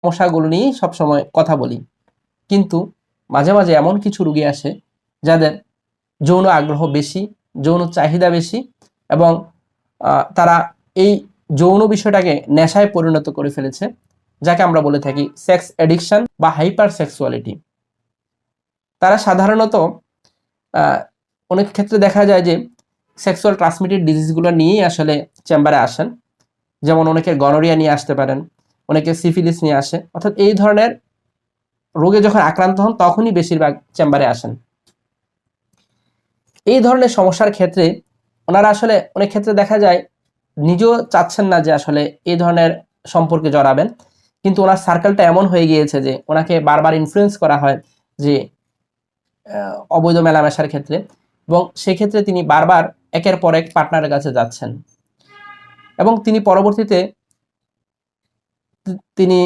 সমস্যাগুলো নিয়েই সবসময় কথা বলি, কিন্তু মাঝে মাঝে এমন কিছু রোগী আসে যাদের যৌন আগ্রহ বেশি, যৌন চাহিদা বেশি, এবং তারা এই যৌন বিষয়টাকে নেশায় পরিণত করে ফেলেছে, যাকে আমরা বলে থাকি সেক্স অ্যাডিকশন বা হাইপার সেক্সুয়ালিটি। তারা সাধারণত অনেক ক্ষেত্রে দেখা যায় যে সেক্সুয়াল ট্রান্সমিটেড ডিজিজগুলো নিয়েই আসলে চেম্বারে আসেন। যেমন অনেকের গনোরিয়া নিয়ে আসতে পারেন, অনেকের সিফিলিস নিয়ে আসে, অর্থাৎ এই ধরনের রোগে যখন আক্রান্ত হন তখনই বেশিরভাগ চেম্বারে আসেন। এই ধরনের সমস্যার ক্ষেত্রে ওনারা আসলে অনেক ক্ষেত্রে দেখা যায় নিজেও চাচ্ছেন না যে আসলে এই ধরনের সম্পর্কে জড়াবেন, কিন্তু ওনার সার্কেলটা এমন হয়ে গিয়েছে যে ওনাকে বারবার ইনফ্লুয়েন্স করা হয় যে অবৈধ মেলামেশার ক্ষেত্রে, এবং সেক্ষেত্রে তিনি বারবার একের পর এক পার্টনারের কাছে যাচ্ছেন, এবং তিনি পরবর্তীতে তিনি